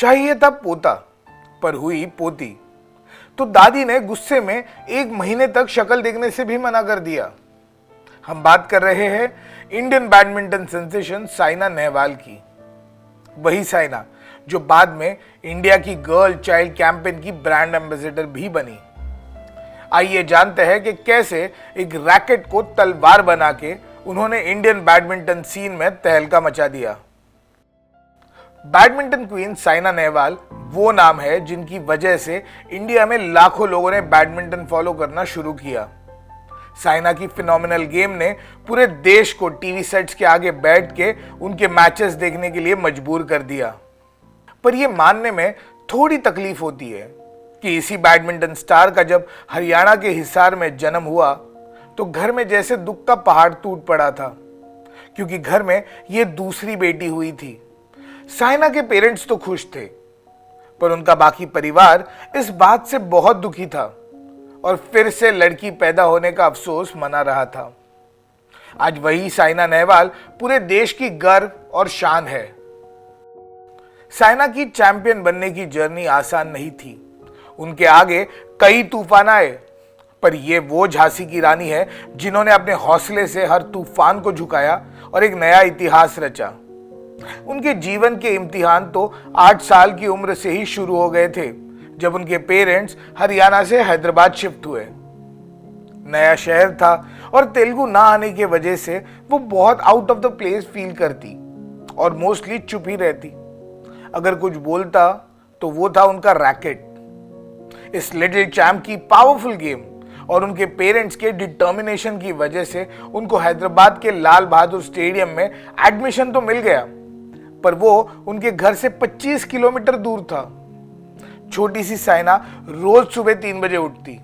चाहिए था पोता, पर हुई पोती। तो दादी ने गुस्से में 1 महीने तक शक्ल देखने से भी मना कर दिया। हम बात कर रहे हैं Indian badminton sensation Saina Nehwal की। वही साइना जो बाद में इंडिया की गर्ल चाइल्ड कैंपेन की ब्रांड एम्बेसडर भी बनी। आइए जानते हैं कि कैसे एक रैकेट को तलवार बना के उन्होंने इंडियन बैडमिंटन सीन में तहलका मचा दिया। बैडमिंटन क्वीन साइना नेहवाल वो नाम है जिनकी वजह से इंडिया में लाखों लोगों ने बैडमिंटन फॉलो करना शुरू किया। साइना की फिनोमिनल गेम ने पूरे देश को टीवी सेट्स के आगे बैठ के उनके मैचेस देखने के लिए मजबूर कर दिया। पर यह मानने में थोड़ी तकलीफ होती है कि इसी बैडमिंटन स्टार का जब हरियाणा के हिसार में जन्म हुआ तो घर में जैसे दुख का पहाड़ टूट पड़ा था, क्योंकि घर में यह दूसरी बेटी हुई थी। साइना के पेरेंट्स तो खुश थे, पर उनका बाकी परिवार इस बात से बहुत दुखी था और फिर से लड़की पैदा होने का अफसोस मना रहा था। आज वही साइना नेहवाल पूरे देश की गर्व और शान है। साइना की चैंपियन बनने की जर्नी आसान नहीं थी। उनके आगे कई तूफान आए, पर यह वो झांसी की रानी है जिन्होंने अपने हौसले से हर तूफान को झुकाया और एक नया इतिहास रचा। उनके जीवन के इम्तिहान तो 8 साल की उम्र से ही शुरू हो गए थे, जब उनके पेरेंट्स हरियाणा से हैदराबाद शिफ्ट हुए। नया शहर था और तेलुगु ना आने की वजह से वो बहुत out of the place feel करती और मोस्टली चुप ही रहती। अगर कुछ बोलता तो वो था उनका रैकेट। इस लिटिल चैम्प की पावरफुल गेम और उनके पेरेंट्स के डिटर्मिनेशन की वजह से उनको हैदराबाद के लाल बहादुर स्टेडियम में एडमिशन तो मिल गया, पर वो उनके घर से 25 किलोमीटर दूर था। छोटी सी साइना रोज सुबह 3 बजे उठती,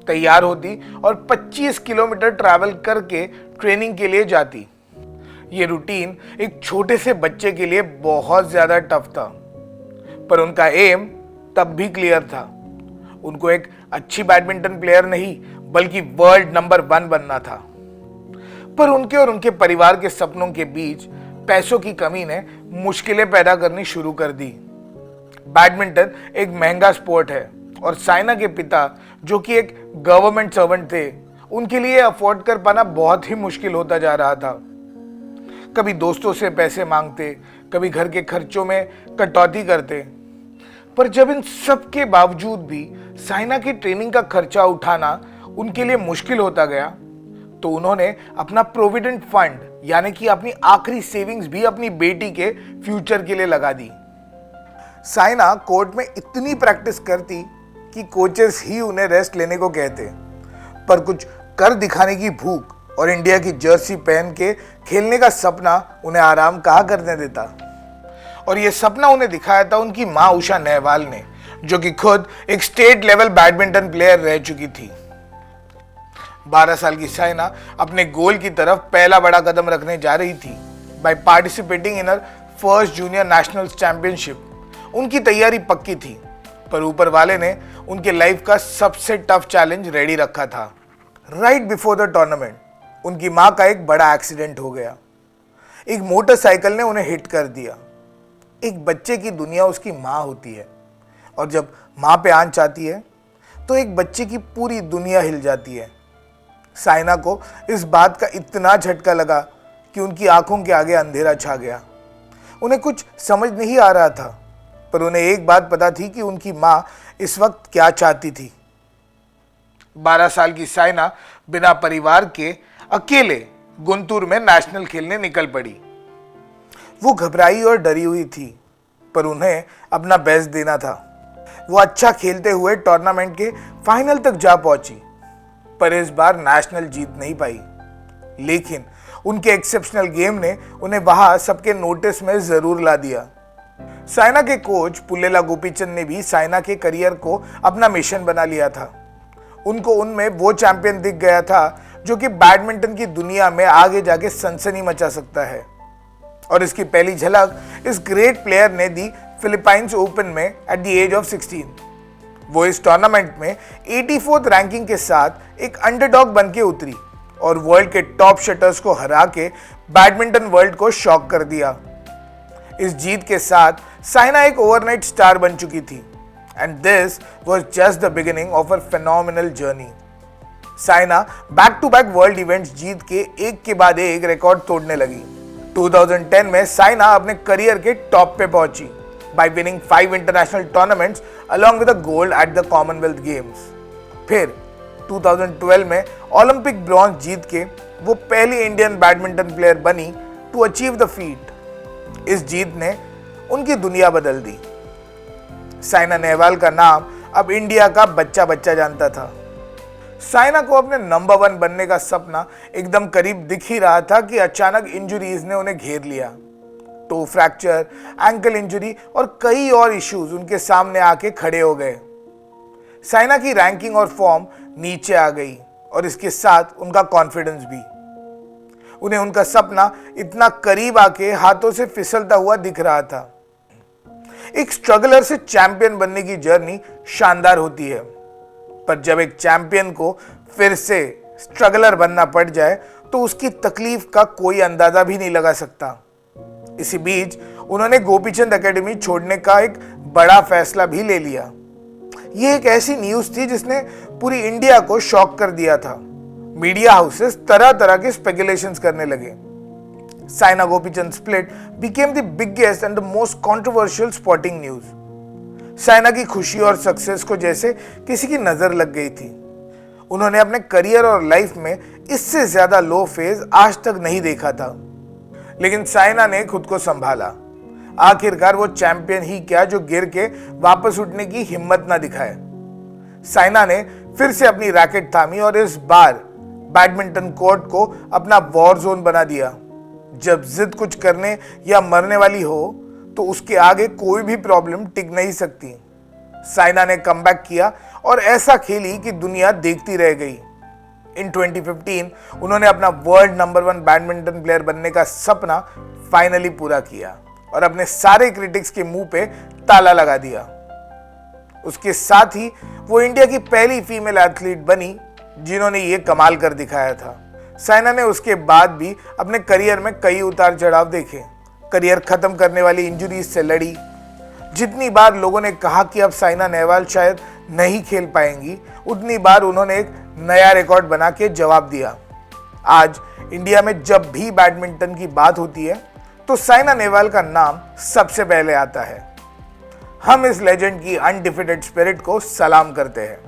तैयार होती और 25 किलोमीटर ट्रैवल करके ट्रेनिंग के लिए जाती। ये रूटीन एक छोटे से बच्चे के लिए बहुत ज्यादा टफ था, पर उनका एम तब भी क्लियर था। उनको एक अच्छी बैडमिंटन प्लेयर नहीं बल्कि वर्ल्ड नंबर 1 बनना था। पर उनके और उनके परिवार के सपनों के बीच पैसों की कमी ने मुश्किलें पैदा करनी शुरू कर दी। बैडमिंटन एक महंगा स्पोर्ट है और साइना के पिता, जो कि एक गवर्नमेंट सर्वेंट थे, उनके लिए अफोर्ड कर पाना बहुत ही मुश्किल होता जा रहा था। कभी दोस्तों से पैसे मांगते, कभी घर के खर्चों में कटौती करते। पर जब इन सब के बावजूद भी साइना की ट्रेनिंग का खर्चा उठाना उनके लिए मुश्किल होता गया, तो उन्होंने अपना प्रोविडेंट फंड यानी कि अपनी आखिरी सेविंग्स भी अपनी बेटी के फ्यूचर के लिए लगा दी। साइना कोर्ट में इतनी प्रैक्टिस करती कि कोचेस ही उन्हें रेस्ट लेने को कहते, पर कुछ कर दिखाने की भूख और इंडिया की जर्सी पहन के खेलने का सपना उन्हें आराम कहाँ करने देता। और यह सपना उन्हें दिखाया था उनकी मां उषा नेहवाल ने, जो कि खुद एक स्टेट लेवल बैडमिंटन प्लेयर रह चुकी थी। 12 साल की साइना अपने गोल की तरफ पहला बड़ा कदम रखने जा रही थी by participating in her first junior national championship. उनकी तैयारी पक्की थी, पर ऊपर वाले ने उनके लाइफ का सबसे टफ चैलेंज रेडी रखा था। राइट बिफोर द टूर्नामेंट उनकी मां का एक बड़ा एक्सीडेंट हो गया। एक मोटरसाइकिल ने उन्हें हिट कर दिया। एक बच्चे की दुनिया उसकी मां होती है, और जब मां पे आंच आती है तो एक बच्चे की पूरी दुनिया हिल जाती है। साइना को इस बात का इतना झटका लगा कि उनकी आंखों के आगे अंधेरा छा गया। उन्हें कुछ समझ नहीं आ रहा था, पर उन्हें एक बात पता थी कि उनकी मां इस वक्त क्या चाहती थी। 12 साल की साइना बिना परिवार के अकेले गुंटूर में नेशनल खेलने निकल पड़ी। वो घबराई और डरी हुई थी, पर उन्हें अपना बेस्ट देना था। वो अच्छा खेलते हुए टूर्नामेंट के फाइनल तक जा पहुंची, पर इस बार नेशनल जीत नहीं पाई। लेकिन उनके एक्सेप्शनल गेम ने उन्हें वहां सबके नोटिस में जरूर ला दिया। साइना के कोच पुल्लेला गोपीचंद ने भी साइना के करियर को अपना मिशन बना लिया था। उनको उनमें वो चैंपियन दिख गया था जो कि बैडमिंटन की दुनिया में आगे जाके सनसनी मचा सकता है, और इसकी पहली झलक इस ग्रेट प्लेयर ने दी फिलीपाइंस ओपन में एट द एज ऑफ 16। वो इस टूर्नामेंट में 84th रैंकिंग के साथ एक अंडरडॉग बन के उतरी और वर्ल्ड के टॉप शटर्स को हरा के बैडमिंटन वर्ल्ड को शॉक कर दिया। इस जीत के साथ साइना एक ओवरनाइट स्टार बन चुकी थी and this was just the beginning of her phenomenal journey. Saina back to back world events जीत के एक के बाद एक रिकॉर्ड तोड़ने लगी। 2010 में साइना अपने करियर के टॉप पे पहुंची bye winning 5 international tournaments along with a gold at the Commonwealth games. फिर 2012 में ओलंपिक ब्रॉन्ज जीत के वो पहली इंडियन बैडमिंटन प्लेयर बनी टू अचीव द फीट। इस जीत ने उनकी दुनिया बदल दी। साइना नेहवाल का नाम अब इंडिया का बच्चा बच्चा जानता था। साइना को अपने नंबर 1 बनने का सपना एकदम करीब दिख ही रहा था कि अचानक इंजरीज ने उन्हें घेर लिया। टो फ्रैक्चर, एंकल इंजरी और कई और इश्यूज उनके सामने आके खड़े हो गए। साइना की रैंकिंग और फॉर्म नीचे आ गई और इसके साथ उनका कॉन्फिडेंस भी। उन्हें उनका सपना इतना करीब आके हाथों से फिसलता हुआ दिख रहा था। एक स्ट्रगलर से चैंपियन बनने की जर्नी शानदार होती है, पर जब एक चैंपियन को फिर से स्ट्रगलर बनना पड़ जाए तो उसकी तकलीफ का कोई अंदाजा भी नहीं लगा सकता। इसी बीच उन्होंने गोपीचंद एकेडमी छोड़ने का एक बड़ा फैसला भी ले लिया। यह एक ऐसी न्यूज थी जिसने पूरी इंडिया को शॉक कर दिया था। मीडिया हाउसेस तरह तरह के स्पेकुलेशंस करने लगे। Saina Gopichand split became the biggest and the most controversial sporting news. Saina की खुशी और सक्सेस को जैसे किसी की नजर लग गई थी। उन्होंने अपने करियर और लाइफ में इससे ज्यादा लो फेज आज तक नहीं देखा था, लेकिन साइना ने खुद को संभाला। आखिरकार वो चैंपियन ही क्या जो गिर के वापस उठने की हिम्मत ना दिखाए। साइना ने फिर से अपनी रैकेट थामी और इस बार बैडमिंटन कोर्ट को अपना वॉर जोन बना दिया। जब जिद कुछ करने या मरने वाली हो तो उसके आगे कोई भी प्रॉब्लम टिक नहीं सकती। साइना ने कमबैक किया और ऐसा खेली कि दुनिया देखती रह गई। इन 2015 उन्होंने अपना वर्ल्ड नंबर 1 बैडमिंटन प्लेयर बनने का सपना फाइनली पूरा किया और अपने सारे क्रिटिक्स के मुंह पे ताला लगा दिया। उसके साथ ही वो इंडिया की पहली फीमेल एथलीट बनी जिन्होंने ये कमाल कर दिखाया था। साइना ने उसके बाद भी अपने करियर में कई उतार चढ़ाव देखे। करियर खत्म करने वाली इंजरीज से लड़ी। जितनी बार लोगों ने कहा कि अब साइना नेहवाल शायद नहीं खेल पाएंगी, उतनी बार उन्होंने एक नया रिकॉर्ड बना के जवाब दिया। आज इंडिया में जब भी बैडमिंटन की बात होती है तो साइना नेहवाल का नाम सबसे पहले आता है। हम इस लेजेंड की अनडिफिटेड स्पिरिट को सलाम करते हैं।